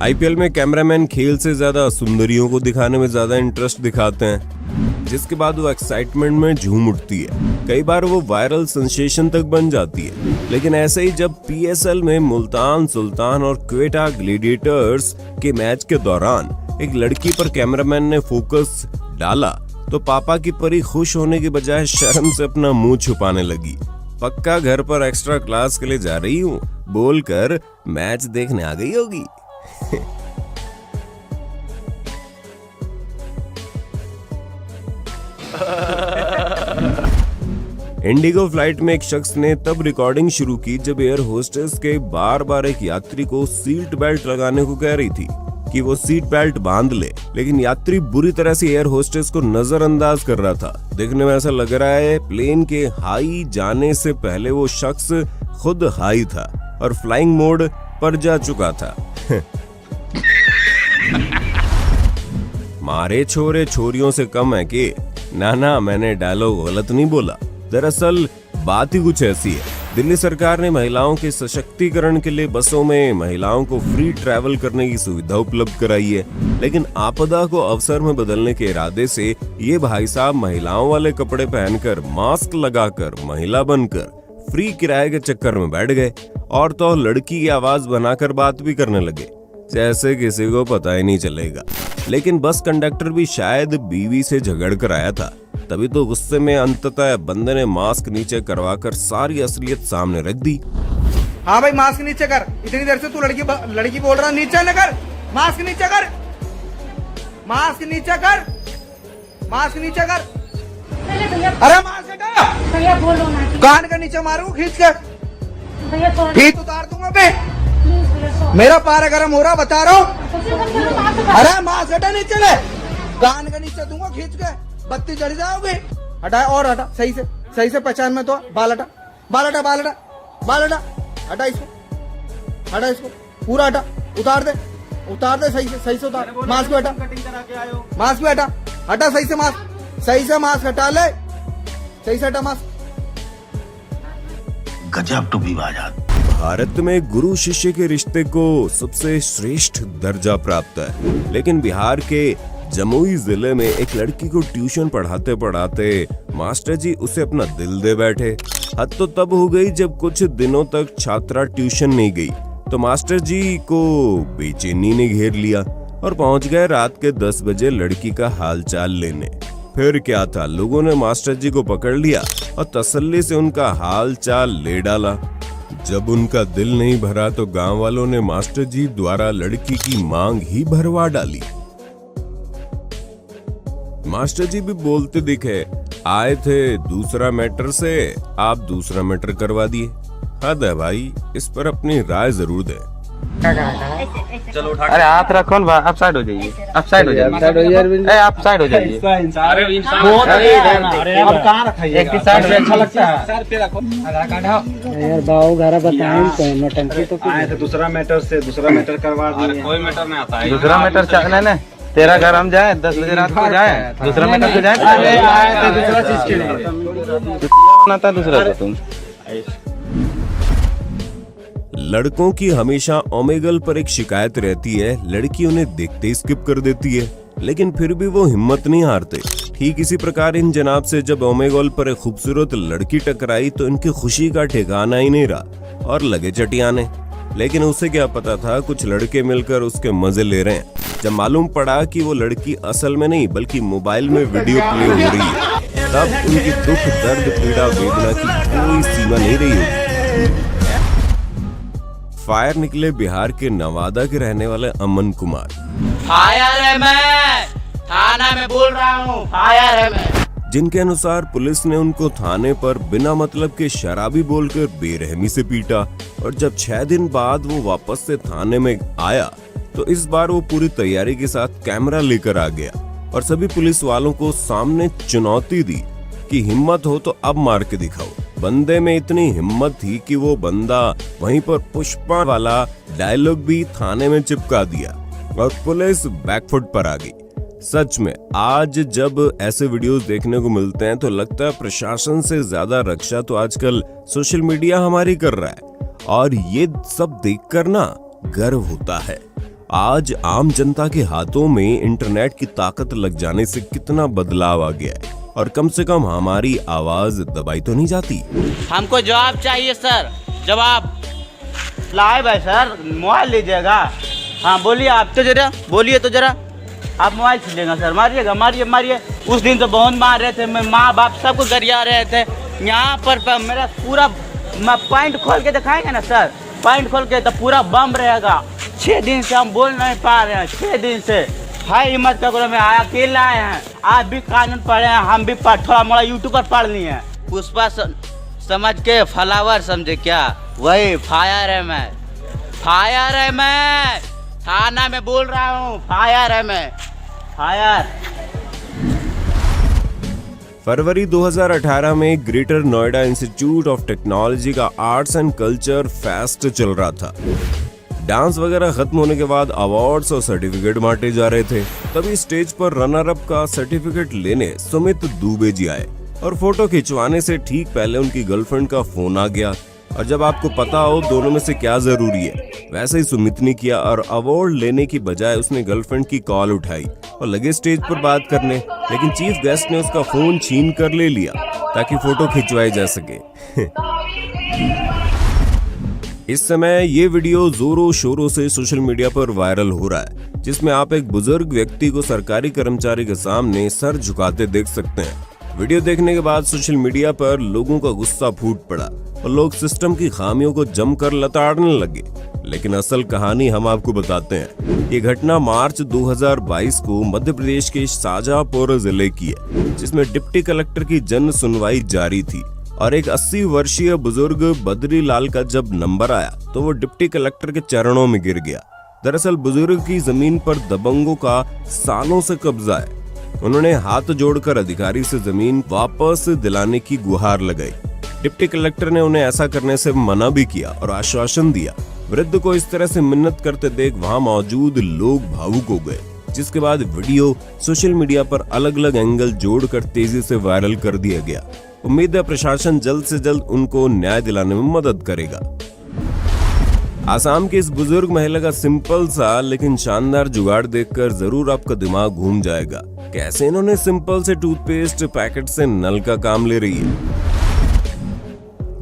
IPL में cameraman खेल से ज्यादा सुंदरियों को दिखाने में ज्यादा इंटरेस्ट दिखाते हैं, जिसके बाद वो एक्साइटमेंट में झूम उठती है। कई बार वो वायरल सेंसेशन तक बन जाती है। लेकिन ऐसे ही जब पीएसएल में मुल्तान सुल्तान और क्वेटा ग्लैडिएटर्स के मैच के दौरान एक लड़की पर कैमरामैन ने फोकस डाला तो पापा की परी खुश होने के बजाय शर्म से अपना मुंह छुपाने लगी। पक्का घर पर एक्स्ट्रा क्लास के लिए जा रही हूँ बोलकर मैच देखने आ गई होगी। इंडिगो फ्लाइट में एक शख्स ने तब रिकॉर्डिंग शुरू की जब एयर होस्टेस के बार बार एक यात्री को सीट बेल्ट लगाने को कह रही थी कि वो सीट बेल्ट बांध ले, लेकिन यात्री बुरी तरह से एयर होस्टेस को नजरअंदाज कर रहा था। देखने में ऐसा लग रहा है प्लेन के हाई जाने से पहले वो शख्स खुद हाई था और फ्लाइंग मोड पर जा चुका था। मारे छोरे छोरियों से कम है कि ना मैंने डायलॉग गलत नहीं बोला। दरअसल बात ही कुछ ऐसी है। दिल्ली सरकार ने महिलाओं के सशक्तिकरण के लिए बसों में महिलाओं को फ्री ट्रैवल करने की सुविधा उपलब्ध कराई है, लेकिन आपदा को अवसर में बदलने के इरादे से ये भाई साहब महिलाओं वाले कपड़े पहनकर मास्क लगाकर महिला बनकर फ्री किराए के चक्कर में बैठ गए और तो लड़की की आवाज बनाकर बात भी करने लगे जैसे किसी को पता ही नहीं चलेगा। लेकिन बस कंडक्टर भी शायद बीवी से झगड़ कर आया था, तभी तो गुस्से में अंततः बंदे ने मास्क नीचे करवाकर सारी असलियत सामने रख दी। हाँ भाई मास्क नीचे कर, इतनी देर से तू लड़की बोल रहा, नीचे न कर, मास्क नीचे कर, मास्क नीचे कर, मास्क नीचे कर। अरे मास्क हटा, भैया बोलो ना, कान का नीचे मारू खींच के, भैया फीत उतार दूंगा बे। मेरा पारा गर्म हो रहा बता रहा हूँ। अरे मास्क हटा नीचे ले, कान का नीचे दूंगा खींच के, बत्ती जल जाओगे। हटा और हटा, सही से पहचान में तो बाल हटा, बाल हटा, बाल हटा, बाल हटा, हटा इसको, हटा इसको पूरा हटा, उतार दे सही से उतार। मास्क भी हटा, मास्क भी हटा, हटा सही से मास्क हटा ले, सही से हटा मास्क। गजब टू बी बाजात। भारत में गुरु शिष्य के रिश्ते को सबसे श्रेष्ठ दर्जा प्राप्त है, लेकिन बिहार के जमुई जिले में एक लड़की को ट्यूशन पढ़ाते पढ़ाते मास्टर जी उसे अपना दिल दे बैठे। हद तो तब हो गई जब कुछ दिनों तक छात्रा ट्यूशन नहीं गई तो मास्टर जी को बेचैनी ने घेर लिया और पहुंच गए रात के 10 बजे लड़की का हालचाल लेने। फिर क्या था, लोगों ने मास्टर जी को पकड़ लिया और तसल्ली से उनका हाल चाल ले डाला। जब उनका दिल नहीं भरा तो गांव वालों ने मास्टर जी द्वारा लड़की की मांग ही भरवा डाली। मास्टर जी भी बोलते दिखे, आए थे दूसरा मैटर से, आप दूसरा मैटर करवा दिए। हद है भाई, इस पर अपनी राय जरूर दें। चलो उठा, अरे हाथ रखो ना, आप साइड हो जाइए, आप साइड हो जाइए, आप साइड हो जाइए। अब कहाँ रखा है? एक साइड में अच्छा लगता है। सर पे रखो। यार बाबू घर बताएं नौटंकी तो आए थे दूसरा मैटर करवा दिए। कोई मैटर नहीं आता है। दूसरा मैटर चलने ने तेरा घर हम जाए 10 बजे रात को जाए, दूसरा मैटर को जाए। आए थे दूसरा चीज के लिए बनाता दूसरा तो तुम। लड़कों की हमेशा ओमेगल पर एक शिकायत रहती है, लड़की उन्हें देखते ही स्किप कर देती है, लेकिन फिर भी वो हिम्मत नहीं हारते। ठीक इसी प्रकार इन जनाब से जब ओमेगल पर एक खूबसूरत लड़की टकराई तो इनकी खुशी का ठिकाना ही नहीं रहा और लगे चटियाने। लेकिन उसे क्या पता था कुछ लड़के मिलकर उसके मजे ले रहे हैं। जब मालूम पड़ा कि वो लड़की असल में नहीं बल्कि मोबाइल में वीडियो प्ले हो रही है, तब उनकी दुख दर्द पीड़ा वेदना की कोई सीमा नहीं रही होगी। फायर निकले बिहार के नवादा के रहने वाले अमन कुमार। फायर है मैं, थाना में बोल रहा हूँ, फायर है मैं। जिनके अनुसार पुलिस ने उनको थाने पर बिना मतलब के शराबी बोलकर बेरहमी से पीटा और जब 6 दिन बाद वो वापस से थाने में आया तो इस बार वो पूरी तैयारी के साथ कैमरा लेकर आ गया और सभी पुलिस वालों को सामने चुनौती दी कि हिम्मत हो तो अब मार के दिखाओ। बंदे में इतनी हिम्मत थी कि वो बंदा वहीं पर पुष्पा वाला डायलॉग भी थाने में चिपका दिया और पुलिस बैकफुट पर आ गई। सच में आज जब ऐसे वीडियोस देखने को मिलते हैं तो लगता है प्रशासन से ज्यादा रक्षा तो आजकल सोशल मीडिया हमारी कर रहा है और ये सब देखकर ना गर्व होता है। आज आम जनता के हाथों में इंटरनेट की ताकत लग जाने से कितना बदलाव आ गया है और कम से कम हमारी आवाज दबाई तो नहीं जाती। हमको जवाब चाहिए सर, जवाब। लाइव है सर, मोबाइल लीजिएगा। हाँ बोलिए, आप तो जरा बोलिए तो जरा। आप मोबाइल छीलिएगा सर, मारिएगा, मारिए मारिए। उस दिन तो बहुत मार रहे थे, मैं माँ बाप सबको गरिया रहे थे। यहाँ पर मेरा पूरा पॉइंट खोल के दिखाएंगे ना सर, पॉइंट खोल के तो पूरा बम रहेगा। 6 दिन से हम बोल नहीं पा रहे हैं, 6 दिन से। हाई हिम्मत करो में आया, अकेला आए हैं। आप भी कानून पढ़े हैं, हम भी थोड़ा मोड़ा यूट्यूब पर पढ़ लिए हैं। पुष्पा समझ के फ्लावर समझे क्या? वही फायर है मैं, फायर है मैं। थाना में बोल रहा हूँ, फायर है मैं, फायर। फरवरी 2018 में greater Noida institute of technology का आर्ट्स एंड कल्चर फेस्ट चल रहा था। डांस वगैरह खत्म होने के बाद अवार्ड्स और सर्टिफिकेट बांटे जा रहे थे। तभी स्टेज पर रनर अप का सर्टिफिकेट लेने सुमित दुबे जी आए और फोटो खिंचवाने से ठीक पहले उनकी गर्लफ्रेंड का फोन आ गया। और जब आपको पता हो दोनों में से क्या जरूरी है, वैसे ही सुमित ने किया और अवार्ड लेने की बजाय उसने गर्लफ्रेंड की कॉल उठाई और लगे स्टेज पर बात करने। लेकिन चीफ गेस्ट ने उसका फोन छीन कर ले लिया ताकि फोटो खिंचवाई जा सके। इस समय ये वीडियो जोरों शोरों से सोशल मीडिया पर वायरल हो रहा है, जिसमें आप एक बुजुर्ग व्यक्ति को सरकारी कर्मचारी के सामने सर झुकाते देख सकते हैं। वीडियो देखने के बाद सोशल मीडिया पर लोगों का गुस्सा फूट पड़ा और लोग सिस्टम की खामियों को जमकर लताड़ने लगे। लेकिन असल कहानी हम आपको बताते हैं। ये घटना मार्च 2022 को मध्य प्रदेश के शाजापुर जिले की है, जिसमें डिप्टी कलेक्टर की जन सुनवाई जारी थी और एक 80 वर्षीय बुजुर्ग बद्री लाल का जब नंबर आया तो वो डिप्टी कलेक्टर के चरणों में गिर गया। दरअसल बुजुर्ग की जमीन पर दबंगों का सालों से कब्जा है। उन्होंने हाथ जोड़कर अधिकारी से जमीन वापस दिलाने की गुहार लगाई। डिप्टी कलेक्टर ने उन्हें ऐसा करने से मना भी किया और आश्वासन दिया। वृद्ध को इस तरह से मिन्नत करते देख वहां मौजूद लोग भावुक हो गए, जिसके बाद वीडियो सोशल मीडिया पर अलग अलग एंगल जोड़कर तेजी से वायरल कर दिया गया। उम्मीद है प्रशासन जल्द से जल्द उनको न्याय दिलाने में मदद करेगा। आसाम की इस बुजुर्ग महिला का सिंपल सा लेकिन शानदार जुगाड़ देखकर जरूर आपका दिमाग घूम जाएगा। कैसे इन्होंने सिंपल से टूथपेस्ट पैकेट से नल का काम ले रही है।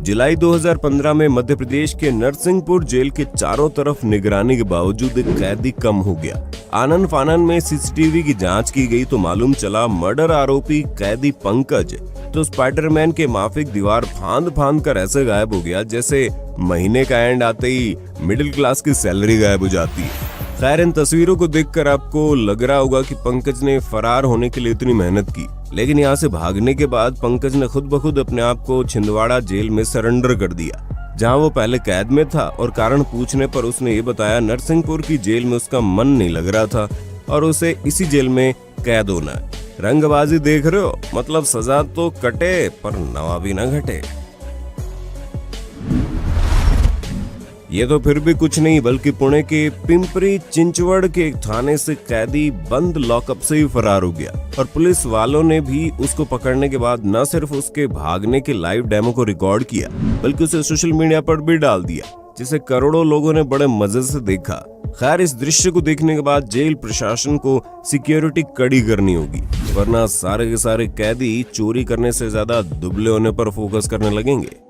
जुलाई 2015 में मध्य प्रदेश के नरसिंहपुर जेल के चारों तरफ निगरानी के बावजूद एक कैदी कम हो गया। आनन फानन में सीसीटीवी की जांच की गई तो मालूम चला मर्डर आरोपी कैदी पंकज तो स्पाइडरमैन के माफिक दीवार फांद कर ऐसे गायब हो गया जैसे महीने का एंड आते ही मिडिल क्लास की सैलरी गायब हो जाती है। खैर, इन तस्वीरों को देखकर आपको लग रहा होगा कि पंकज ने फरार होने के लिए इतनी मेहनत की, लेकिन यहाँ से भागने के बाद पंकज ने खुद ब खुद अपने आप को छिंदवाड़ा जेल में सरेंडर कर दिया, जहाँ वो पहले कैद में था। और कारण पूछने पर उसने ये बताया नरसिंहपुर की जेल में उसका मन नहीं लग रहा था और उसे इसी जेल में कैद होना है। रंगबाजी देख रहे हो, मतलब सजा तो कटे पर नवाबी ना घटे। ये तो फिर भी कुछ नहीं, बल्कि पुणे के पिंपरी चिंचवड़ के एक थाने से कैदी बंद लॉकअप से ही फरार हो गया और पुलिस वालों ने भी उसको पकड़ने के बाद न सिर्फ उसके भागने के लाइव डेमो को रिकॉर्ड किया, बल्कि उसे सोशल मीडिया पर भी डाल दिया, जिसे करोड़ों लोगों ने बड़े मजे से देखा। खैर, इस दृश्य को देखने के बाद जेल प्रशासन को सिक्योरिटी कड़ी करनी होगी, वरना सारे के सारे कैदी चोरी करने से ज्यादा दुबले होने पर फोकस करने लगेंगे।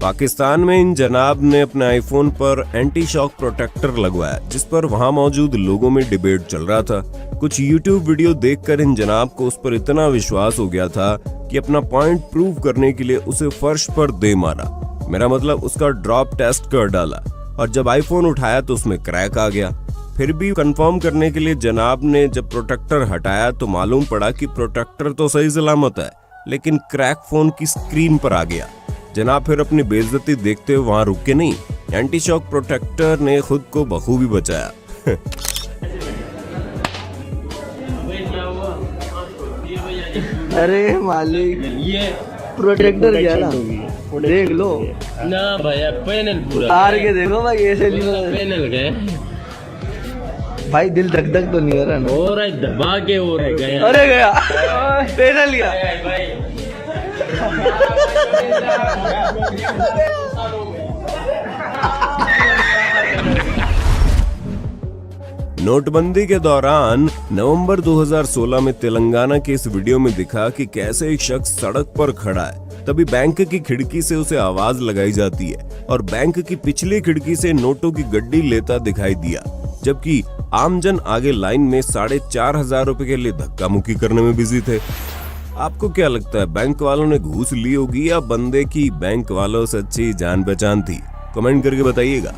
पाकिस्तान में इन जनाब ने अपने आईफोन पर एंटी शॉक प्रोटेक्टर लगवाया, जिस पर वहां मौजूद लोगों में डिबेट चल रहा था। कुछ यूट्यूब वीडियो देखकर इन जनाब को उस पर इतना विश्वास हो गया था कि अपना पॉइंट प्रूव करने के लिए उसे फर्श पर दे मारा। मेरा मतलब उसका ड्रॉप टेस्ट कर डाला और जब आईफोन उठाया तो उसमें क्रैक आ गया। फिर भी कंफर्म करने के लिए जनाब ने जब प्रोटेक्टर हटाया तो मालूम पड़ा कि प्रोटेक्टर तो सही सलामत है, लेकिन क्रैक फोन की स्क्रीन पर आ गया। जनाब फिर अपनी बेइज्जती देखते हुए वहां रुके नहीं, एंटी शॉक प्रोटेक्टर ने खुद को बखूबी बचाया। अरे मालिक, ये प्रोटेक्टर क्या ना, देख लो ना भैया, पैनल पूरा हार के देखो भाई, ऐसे पैनल गए भाई, दिल धक धक तो नहीं हो रहा ना, हो रहा है दबा के हो रहा गया। अरे गया पैनल गया। नोटबंदी के दौरान नवंबर 2016 में तेलंगाना के इस वीडियो में दिखा कि कैसे एक शख्स सड़क पर खड़ा है, तभी बैंक की खिड़की से उसे आवाज लगाई जाती है और बैंक की पिछली खिड़की से नोटों की गड्डी लेता दिखाई दिया, जबकि आमजन आगे लाइन में 4,500 रुपए के लिए धक्का मुक्की करने में बिजी थे। आपको क्या लगता है, बैंक वालों ने घूस ली होगी या बंदे की बैंक वालों से अच्छी जान पहचान थी? कमेंट करके बताइएगा।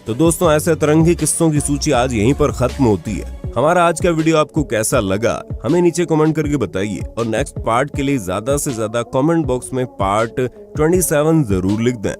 तो दोस्तों, ऐसे तरंगी किस्सों की सूची आज यहीं पर खत्म होती है। हमारा आज का वीडियो आपको कैसा लगा हमें नीचे कमेंट करके बताइए और नेक्स्ट पार्ट के लिए ज्यादा से ज्यादा कमेंट बॉक्स में पार्ट 27 जरूर लिख दें।